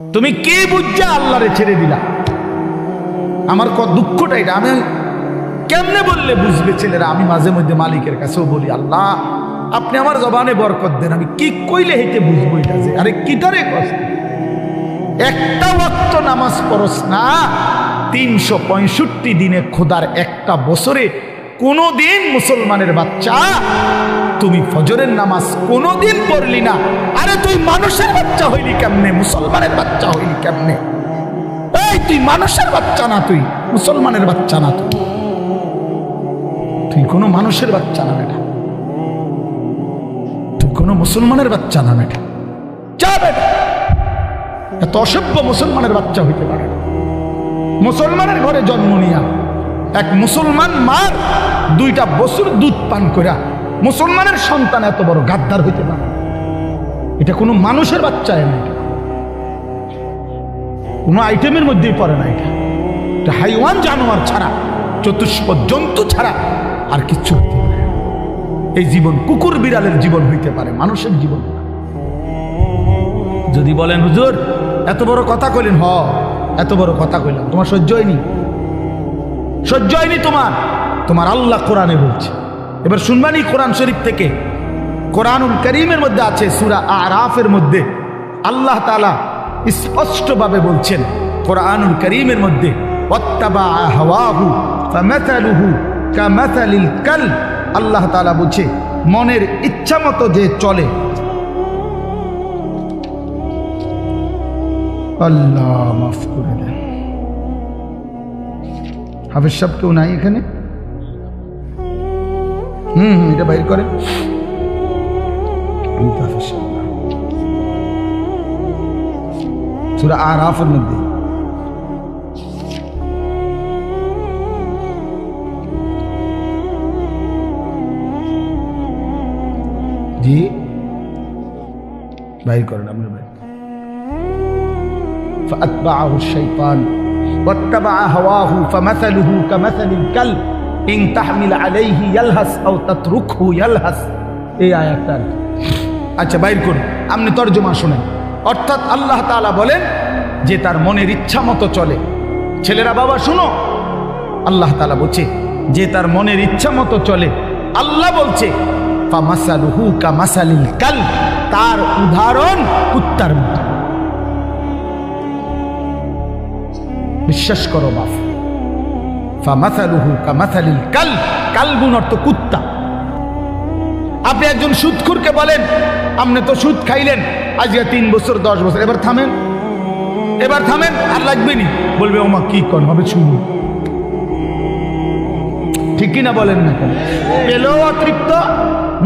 তুমি কি বুঝছা আল্লাহরে ছেড়ে দিলা? আমার দুঃখটা এটা। আমি কেমনে বললে বুঝবে ছেলেরা? আমি মাঝে মধ্যে মালিকের কাছেও বলি, আল্লাহ আপনি আমার জবানে বরকত দেন, আমি কি কইলে হেঁটে বুঝবো এটা যে আরে কিটারে কষ্ট। একটা ওয়াক্ত নামাজ পড়স না, 365 দিনে খোদার একটা বছরে কোনদিন মুসলমানের বাচ্চা তুমি ফজরের নামাজ কোনদিন পড়লি না। আরে তুই মানুষের বাচ্চা হইলি কেমনে? মুসলমানের বাচ্চা হইলি কেমনে? এই তুই মানুষের বাচ্চা না, তুই মুসলমানের বাচ্চা না, তুই কোনো মানুষের বাচ্চা না বেটা, তুই কোনো মুসলমানের বাচ্চা না বেটা। যা বেটা, এত অসভ্য মুসলমানের বাচ্চা হইতে পারে না। মুসলমানের ঘরে জন্ম নিয়া এক মুসলমান মার 2টা বছর দুধ পান করা মুসলমানের সন্তান এত বড় গাদ্দার হইতে পারে? এটা কোনো মানুষের বাচ্চা না, এটা কোনো আইটেমের মধ্যেই পড়ে না। এটা হাইওয়ান জানোয়ার ছাড়া, চতুষ্পদ জন্তু ছাড়া আর কিচ্ছু হইতে পারে না। এই জীবন কুকুর বিড়ালের জীবন হইতে পারে, মানুষের জীবন। যদি বলেন হুজুর এত বড় কথা কইলেন, এত বড় কথা কইলাম, তোমার সহ্য হয়নি? সহ্য হয়নি তোমার? তোমার আল্লাহ কোরআনে বলছে। এবার শুনবানি কোরআন শরীফ থেকে, কোরআনুল কারীমের মধ্যে আছে সূরা আরাফের মধ্যে আল্লাহ তাআলা স্পষ্টভাবে বলছেন, কোরআনুল কারীমের মধ্যে ওয়াত্তাবা হাওয়াহু ফামাসালুহু কামাসালিল কালব। আল্লাহ তাআলা বলছে মনের ইচ্ছা মতো যে চলে। আল্লাহ মাফ করে দেন। হাফেজ সাহেব কেউ নাই এখানে? এটা বাইর করে। সূরা আরাফের মধ্যে জি বাইর করেন, আমরা বাইর। فأتبعه الشيطان واتبع هواه فمثله كمثل الكلب إن تحمل عليه يلهث أو تتركه يلهث। এই আয়াতটা আচ্ছা বাইর করুন, আপনি তরজমা শুনেন। অর্থাৎ আল্লাহ তাআলা বলেন যে তার মনের ইচ্ছা মতো চলে। ছেলেরা বাবা শুনো, আল্লাহ তাআলা বলছে যে তার মনের ইচ্ছা মতো চলে। আল্লাহ বলছে ফামাসালুহু কামাসালিল কালব, তার উদাহরণ কুত্তার মতো। বিশ্বাস করো বাপ, ফামাসালুহু কামাসালিল কালব, কালবুন অর্থ কুত্তা। আপনি একজন সুদখোরকে বলেন আপনি তো সুদ খাইলেন আজকে 3 বছর 10 বছর, এবার থামেন, এবার থামেন, আর লাগবে নি। বলবে ওমা কি কোন হবে শুনুন, ঠিক কিনা বলেন না কেন? পেলেও অতৃপ্ত,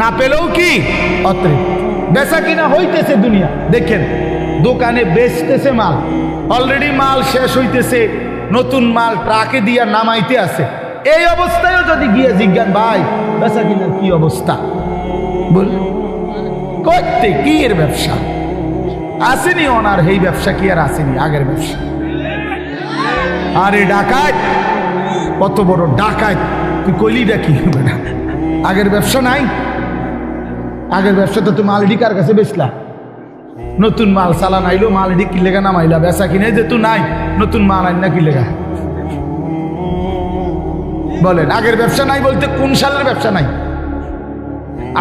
না পেলেও কি অতৃপ্ত। বেচা কিনা হইতেছে দুনিয়া, দেখেন দোকানে বেচতেছে মাল, অলরেডি মাল শেষ হইতেছে, নতুন মাল ট্রাকে দিয়া নামাইতে আছে। এই অবস্থায়ও যদি গিয়ে জিজ্ঞান ভাই বেচা কিনার কি অবস্থা, বল করতে কি এর ব্যবসা আসেনি ওনার, এই ব্যবসা কি আর আসেনি আগের ব্যবসা? আরে ডাকাত, কত বড় ডাকাত তুই কইলিটা কি হবে না? আগের ব্যবসা নাই? আগের ব্যবসা তো তুমি মালডি কার কাছে বেচলা? নতুন মাল চালান আইলো, মালডি কি লেগা নামাইলা, বেচা কিনে যে তুই নাই, নতুন মাল আইন না কি লেগা? বলেন আগের ব্যবসা নাই বলতে কোন সালের ব্যবসা নাই?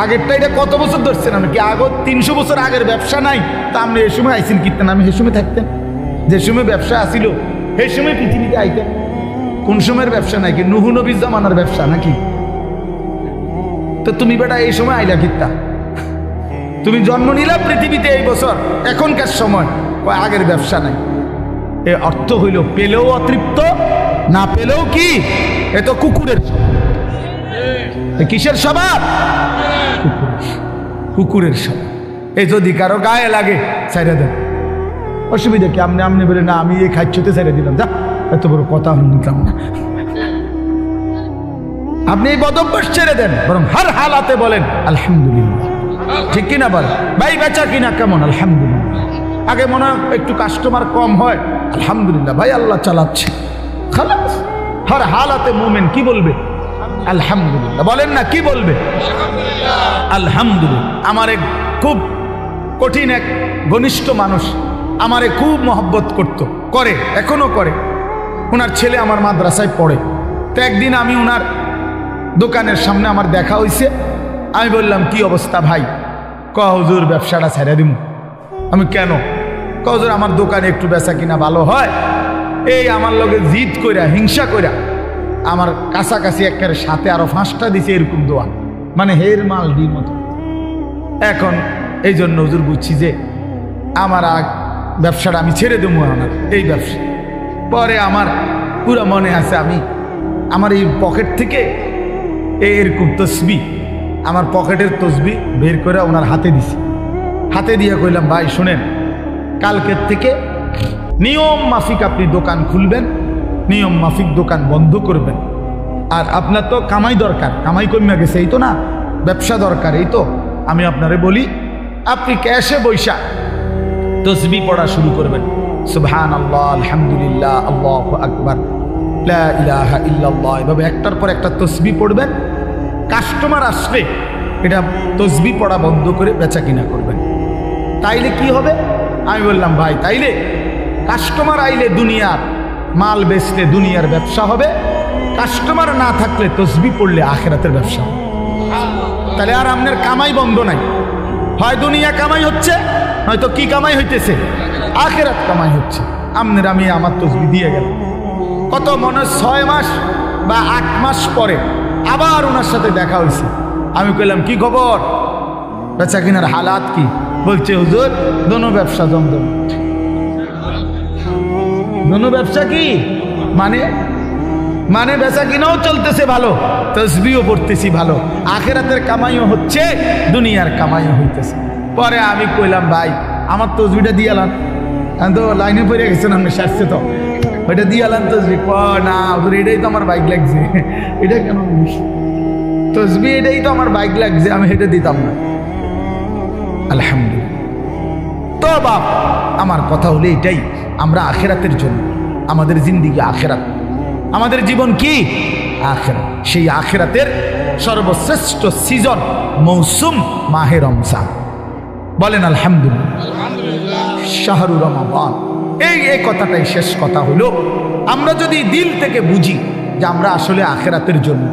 আগেরটা এটা কত বছর ধরছেন নাকি? আগে 300 বছর আগের ব্যবসা নাই, তা আপনি এই সময় আইসেন কীর্তেন, আমি সেই সময় থাকতেন, যে সময় ব্যবসা আসিল সেই সময় পৃথিবীতে আইতেন। কোন সময়ের ব্যবসা নাই? কি নুহু নবীর জামানার ব্যবসা নাকি? তো তুমি বেটা এই সময় আইলা কীর্তা? তুমি জন্ম নিলা পৃথিবীতে এই বছর, এখনকার সময় আগের ব্যবসা নাই। এ অর্থ হইল পেলেও অতৃপ্ত, না পেলেও কি? এ তো কুকুরের কিসের স্বভাব? কুকুরের স্বভাব। এই যদি কারো গায়ে লাগে ছাইড়া দেন, অসুবিধা কি? আপনি আপনি বলে না আমি এই খাচ্ছতে ছাইড়া দিলাম, যা এত বড় কথা আমি নিতাম না। আপনি এই বদভ্যাস ছেড়ে দেন, বরং হর হালাতে বলেন আলহামদুলিল্লাহ, ঠিক কিনা বল? ভাই বেচা কিনা কেমন? আলহামদুলিল্লাহ। আগে মনে হয় একটু কাস্টমার কম হয়, আলহামদুলিল্লাহ ভাই আল্লাহ চালাচ্ছে, খালাস। হর হালাতে মুমিন কি বলবে? আলহামদুলিল্লাহ। বলেন না কি বলবে? আলহামদুলিল্লাহ। আমার এক খুব কঠিন এক ঘনিষ্ঠ মানুষ আমারে খুব মহব্বত করতো, করে, এখনো করে। ওনার ছেলে আমার মাদ্রাসায় পড়ে। তো একদিন আমি ওনার দোকানের সামনে আমার দেখা হয়েছে। আমি বললাম, কি অবস্থা ভাই? হুজুর ব্যবসাটা ছেড়ে দিব। আমি কেন? হুজুর আমার দোকানে একটু বেচা কিনা ভালো হয়, এই আমার লগে জিদ কইরা, হিংসা কইরা আমার কাছাকাছি একের সাথে আরো 5টা দিছে এরকম দোয়া, মানে হের মাল ডি মতো। এখন এই জন্য হুজুর বুঝছি যে আমার ব্যবসাটা আমি ছেড়ে দেবো আমার এই ব্যবসা। পরে আমার পুরো মনে আছে, আমি আমার এই পকেট থেকে এরকম তসবি, আমার পকেটের তসবি বের করে ওনার হাতে দিছি। হাতে দিয়ে কইলাম, ভাই শুনেন, কালকের থেকে নিয়ম মাফিক আপনি দোকান খুলবেন, নিয়ম মাফিক দোকান বন্ধ করবেন। আর আপনার তো কামাই দরকার, কামাই কমে গেছে, এই তো না, ব্যবসা দরকার, এই তো। আমি আপনারে বলি, আপনি ক্যাশে বৈশা তসবি পড়া শুরু করবেন। সুবহানাল্লাহ, আলহামদুলিল্লাহ, আল্লাহু আকবার, লা ইলাহা ইল্লাল্লাহ, এভাবে একটার পর একটা তসবি পড়বেন। কাস্টমার আসলে এটা তসবি পড়া বন্ধ করে বেচা কিনা করবেন। তাইলে কি হবে? আমি বললাম, ভাই তাইলে কাস্টমার আইলে দুনিয়ার মাল বেচলে দুনিয়ার ব্যবসা হবে, কাস্টমার না থাকলে তসবি পড়লে আখিরাতের ব্যবসা হবে। তাহলে আর আপনার কামাই বন্ধ নাই, হয় দুনিয়া কামাই হচ্ছে, হয়তো কি কামাই হইতেছে, আখিরাত কামাই হচ্ছে। আপনার আমি আমার তসবি দিয়ে গেল। কত মনে 6 মাস বা 8 মাস পরে আবার ওনার সাথে দেখা হয়েছে। আমি কইলাম, কি খবর, বেচা কিনার হালাত কি? বলছে, হুজুর দোনো ব্যবসা জমজম। দোনো ব্যবসা কি মানে? মানে বেচা কিনাও চলতেছে ভালো, তসবিও পড়তেছি ভালো, আখিরাতের কামাইও হচ্ছে, দুনিয়ার কামাইও হইতেছে। পরে আমি কইলাম, ভাই আমার তসবিটা দিয়ে এলাম। আমি তো লাইনে পড়ে গেছেন, আপনি সারছে তো, ওইটা দিয়ে এলাম তসবি। না এটাই তো আমার বাইক লাগছে। এটা কেন তসবি? এটাই তো আমার বাইক লাগছে, আমি হেঁটে দিতাম না। আলহামদুলিল্লাহ। তো বাপ, আমার কথা হলো এটাই, আমরা আখিরাতের জন্য, আমাদের জিন্দিগি আখিরাত, আমাদের জীবন কি আখিরাত। সেই আখিরাতের সর্বশ্রেষ্ঠ সিজন, মৌসুম মাহে রমজান। বলেন আলহামদুলিল্লাহ, শাহরু রমাদান। এই কথাটাই শেষ কথা হলো। আমরা যদি দিল থেকে বুঝি যে আমরা আসলে আখিরাতের জন্য,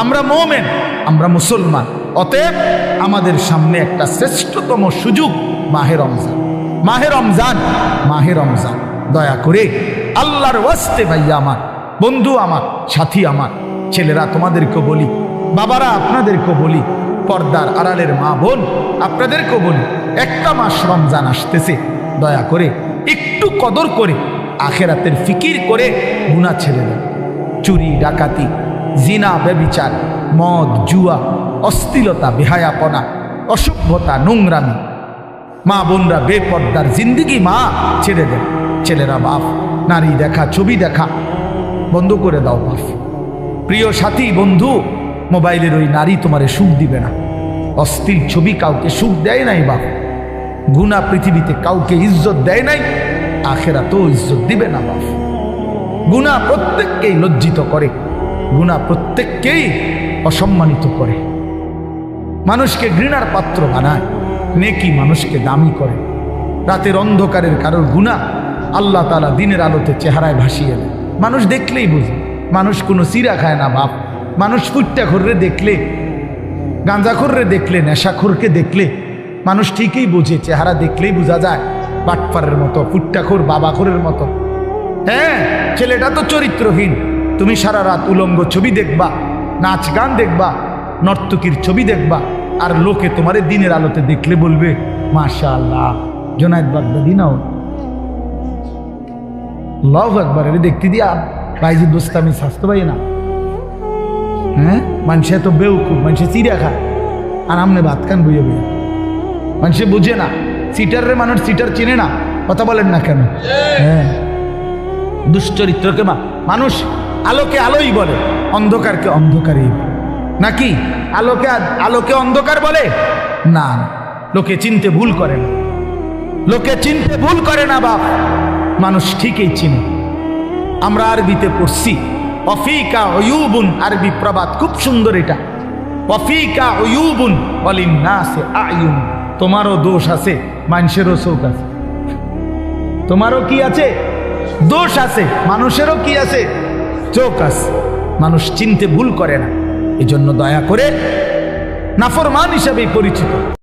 আমরা মুমিন, আমরা মুসলমান, অতএব আমাদের সামনে একটা শ্রেষ্ঠতম সুযোগ মাহে রমজান। মাহে রমজান, মাহে রমজান। দয়া করে আল্লাহর ওয়াস্তে ভাইয়া আমার, বন্ধু আমার, সাথী আমার, ছেলেরা তোমাদেরকে বলি, বাবারা আপনাদেরকে বলি, পর্দার আড়ালের মা বোন আপনাদেরকে বলি, একটা মাস রমজান আসতেছে, দয়া করে একটু কদর করে আখিরাতের ফিকির করে গুনাহ ছেড়ে দেন। চুরি, ডাকাতি, জিনা, ব্যভিচার, মদ, জুয়া, অশ্লীলতা, বেহায়াপনা, অসভ্যতা, নোংরামি, মা বোনরা বেপর্দার জিন্দিগি মা ছেড়ে দেন। ছেলেরা বাপ, নারী দেখা, ছবি দেখা বন্ধ করে দাও বাপ। প্রিয় সাথী, বন্ধু, মোবাইলের ওই নারী তোমারে সুখ দিবে না। অশ্লীল ছবি কাউকে সুখ দেয় নাই বাপ। গুনাহ পৃথিবীতে কাউকে ইজ্জত দেয় নাই, আখিরাতেও ইজ্জত দিবে না বাপ। গুনাহ প্রত্যেককেই লজ্জিত করে, গুনাহ প্রত্যেককেই অসম্মানিত করে, মানুষকে ঘৃণার পাত্র বানায়। নেকি মানুষকে দামি করে। রাতের অন্ধকারের কারোর গুনাহ আল্লাহ তাআলা দিনের আলোতে চেহারায় ভাসিয়ে দেয়। মানুষ দেখলেই বুঝে। মানুষ কোনো চিরা খায় না বাপ। মানুষ ফুট্টাখোররে দেখলে, গাঁজাখোররে দেখলে, নেশাখোরকে দেখলে মানুষ ঠিকই বোঝে, চেহারা দেখলেই বোঝা যায় বাটপারের মতো, ফুট্টাখোর, বাবাখোরের মতো। হ্যাঁ, ছেলেটা তো চরিত্রহীন। তুমি সারা রাত উলঙ্গ ছবি দেখবা, নাচ গান দেখবা, নর্তকীর ছবি দেখবা, আর লোকে তোমারে দিনের আলোতে দেখলে বলবে মাশাআল্লাহ, জোনায়েদ বাগদাদি নাও, আল্লাহু আকবার। এটা দেখতে দিয়া বাইজিদ বোস্তামি স্বাস্থ্য পাই না। হ্যাঁ, মানুষে তো বেউকুফ, মানুষে চিড়া খায়, আর আমনে ভাত খান বইয়ে বইয়ে। মানুষে বুঝে না, সিটারে মানুষ সিটার চিনে না। কথা বলেন না কেন? হ্যাঁ, দুশ্চরিত্রকে মানুষ আলোকে আলোই বলে, অন্ধকারকে অন্ধকারই নাকি? আলোকে আলোকে অন্ধকার বলে না, লোকে চিনতে ভুল করে না, লোকে চিনতে ভুল করে না বাপ। মানুষ ঠিকই চিনে। আমরা আরবিতে পড়ছি ওয়াফিকা উয়ুবুন, আরবি প্রবাদ খুব সুন্দর এটা। ওয়াফিকা উয়ুবুন ওয়ালিন্নাসি আয়ুন, তোমারও দোষ আছে, মানুষেরও চোখ আছে। তোমারও কি আছে? দোষ আছে। মানুষেরও কি আছে? চোখ আছে। মানুষ চিনতে ভুল করে না, এজন্য দয়া করে নাফরমান হিসাবেই পরিচিত।